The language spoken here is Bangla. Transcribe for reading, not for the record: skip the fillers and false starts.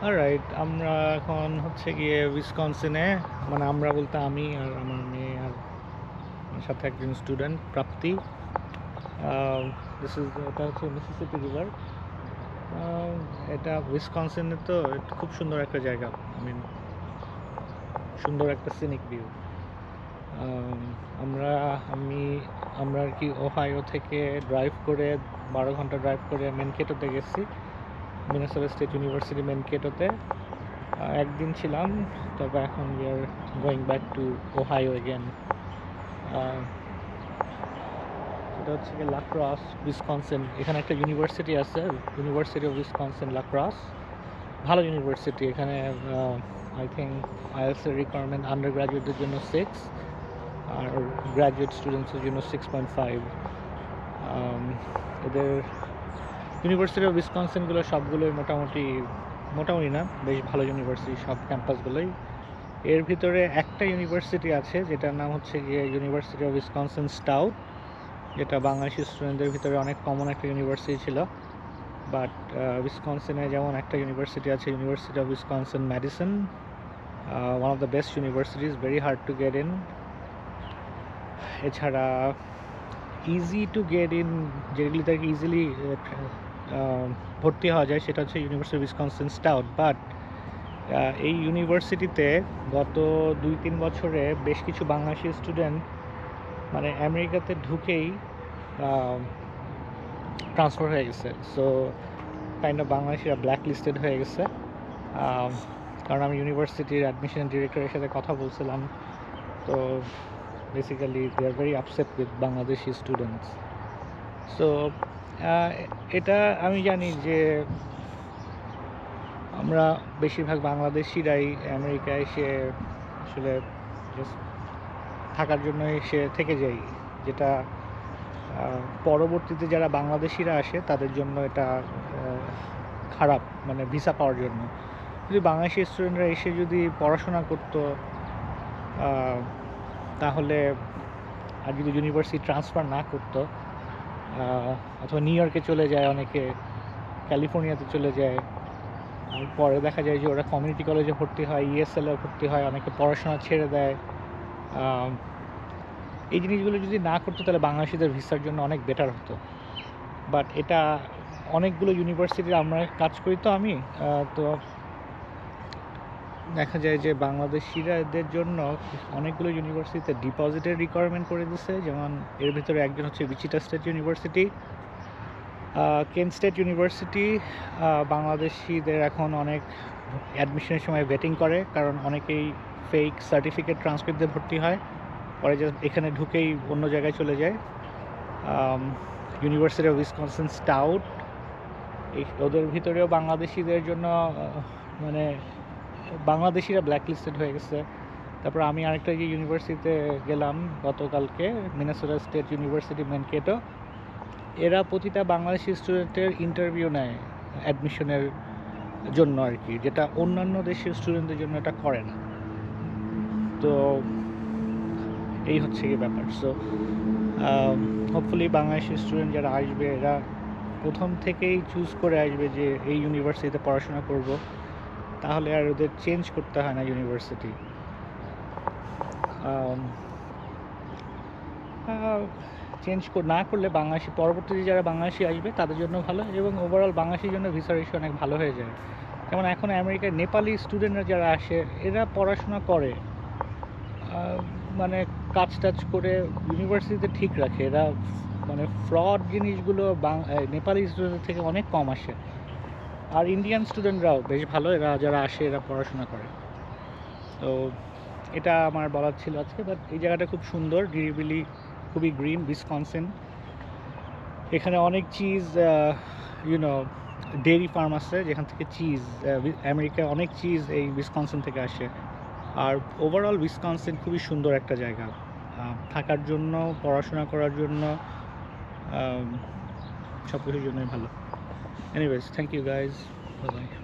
অলরাইট, আমরা এখন হচ্ছে গিয়ে উইসকনসিনে, মানে আমরা বলতে আমি আর আমার মেয়ে আর আমার সাথে একজন স্টুডেন্ট প্রাপ্তি। এটা হচ্ছে মিসিসিপি রিভার। এটা উইসকনসিনে, তো এটা খুব সুন্দর একটা জায়গা। সুন্দর একটা সিনিক ভিউ। আমরা আমি আমরা আর কি ওহাইও থেকে ড্রাইভ করে 12 ঘন্টা ড্রাইভ করে মেনকেটোতে গেছি, মিনেসোটা স্টেট ইউনিভার্সিটি মেনকেটোতে একদিন ছিলাম। তবে এখন we are going back to Ohio again. এটা হচ্ছে কি লাক্রস, উইসকনসিন। এখানে একটা ইউনিভার্সিটি আছে, ইউনিভার্সিটি অফ উইসকনসিন লাক্রস। ভালো ইউনিভার্সিটি। এখানে আই থিঙ্ক আইএলটিএস এর রিকোয়ারমেন্ট আন্ডার গ্রাজুয়েটদের জন্য 6 আর গ্রাজুয়েট স্টুডেন্টসের জন্য 6.5। এদের ইউনিভার্সিটি অফ উইসকনসিনগুলো সবগুলোই মোটামুটি না, বেশ ভালো ইউনিভার্সিটি সব ক্যাম্পাসগুলোই। এর ভিতরে একটা ইউনিভার্সিটি আছে যেটার নাম হচ্ছে গিয়ে ইউনিভার্সিটি অফ উইসকনসিন স্টাউট, যেটা বাংলাদেশি স্টুডেন্টদের ভিতরে অনেক কমন একটা ইউনিভার্সিটি ছিল। বাট উইসকনসিনে যেমন একটা ইউনিভার্সিটি আছে, university of Wisconsin Madison, one of the best universities, very hard to get in. এছাড়া ইজি টু গেট ইন, যেগুলিতে ইজিলি ভর্তি হওয়া যায়, সেটা হচ্ছে university of Wisconsin stout. But এই ইউনিভার্সিটিতে গত 2-3 বছরে বেশ কিছু বাংলাদেশি স্টুডেন্ট মানে আমেরিকাতে ঢুকেই ট্রান্সফার হয়ে গেছে। সো কাইন্ড অফ বাংলাদেশিরা ব্ল্যাক লিস্টেড হয়ে গেছে। কারণ আমি ইউনিভার্সিটির অ্যাডমিশন ডিরেক্টরের সাথে কথা বলছিলাম, তো basically they are very upset with Bangladeshi students. So এটা আমি জানি যে আমরা বেশিরভাগ বাংলাদেশিরাই আমেরিকায় এসে আসলে জাস্ট থাকার জন্য এসে থেকে যাই, যেটা পরবর্তীতে যারা বাংলাদেশিরা আসে তাদের জন্য এটা খারাপ, মানে ভিসা পাওয়ার জন্য। যদি বাংলাদেশি স্টুডেন্টরা এসে যদি পড়াশোনা করতো, তাহলে আর যদি ইউনিভার্সিটি ট্রান্সফার না করতো, অথবা নিউ ইয়র্কে চলে যায়, অনেকে ক্যালিফোর্নিয়াতে চলে যায়, আর পরে দেখা যায় যে ওরা কমিউনিটি কলেজে ভর্তি হয়, ইএসএলে ভর্তি হয়, অনেকে পড়াশোনা ছেড়ে দেয়। এই জিনিসগুলো যদি না করতো তাহলে বাংলাদেশিদের ভিসার জন্য অনেক বেটার হতো। বাট এটা অনেকগুলো ইউনিভার্সিটির আমরা কাজ করি, তো আমি তো দেখা যায় যে বাংলাদেশিরাদের জন্য অনেকগুলো ইউনিভার্সিটিতে ডিপোজিটের রিকোয়ারমেন্ট করে দিচ্ছে। যেমন এর ভিতরে একজন হচ্ছে Wichita State University, Kent State University. বাংলাদেশিদের এখন অনেক অ্যাডমিশনের সময় ভেটিং করে, কারণ অনেকেই ফেক সার্টিফিকেট ট্রান্সক্রিপ্ট দিয়ে ভর্তি হয়, পরে জাস্ট এখানে ঢুকেই অন্য জায়গায় চলে যায়। ইউনিভার্সিটি অফ উইসকনসিন স্টাউট, ওদের ভিতরেও বাংলাদেশিদের জন্য মানে বাংলাদেশিরা ব্ল্যাক লিস্টেড হয়ে গেছে। তারপর আমি আরেকটা যে ইউনিভার্সিটিতে গেলাম গতকালকে, মিনেসোটা স্টেট ইউনিভার্সিটি মেনকেটো, এরা প্রতিটা বাংলাদেশি স্টুডেন্টের ইন্টারভিউ নেয় অ্যাডমিশনের জন্য আর কি, যেটা অন্যান্য দেশের স্টুডেন্টদের জন্য এটা করে না। তো এই হচ্ছে কি ব্যাপার। সো হোপফুলি বাংলাদেশি স্টুডেন্ট যারা আসবে, এরা প্রথম থেকেই চুজ করে আসবে যে এই ইউনিভার্সিটিতে পড়াশোনা করব, তাহলে আর ওদের চেঞ্জ করতে হয় না ইউনিভার্সিটি। চেঞ্জ না করলে বাংলাদেশি, পরবর্তীতে যারা বাংলাদেশি আসবে তাদের জন্য ভালো, এবং ওভারঅল বাংলাদেশির জন্য ভিসা রেশিও অনেক ভালো হয়ে যায়। যেমন এখন আমেরিকায় নেপালি স্টুডেন্টরা যারা আসে, এরা পড়াশোনা করে, মানে কাজ টাজ করে ইউনিভার্সিটিতে ঠিক রাখে, এরা মানে ফ্রড জিনিসগুলো নেপালি স্টুডেন্টের থেকে অনেক কম আসে। আর ইন্ডিয়ান স্টুডেন্টরাও বেশ ভালো, এরা যারা আসে এরা পড়াশোনা করে। তো এটা আমার বলার ছিল আজকে। বাট এই জায়গাটা খুব সুন্দর, নিরিবিলি, খুবই গ্রিন, উইসকনসিন। এখানে অনেক চিজ, ইউনো ডেয়ারি ফার্ম আছে যেখান থেকে চিজ, আমেরিকায় অনেক চিজ এই উইসকনসিন থেকে আসে। আর ওভারঅল উইসকনসিন খুবই সুন্দর একটা জায়গা থাকার জন্য, পড়াশোনা করার জন্য, সব কিছুর জন্যই ভালো। Anyways, thank you guys, bye by.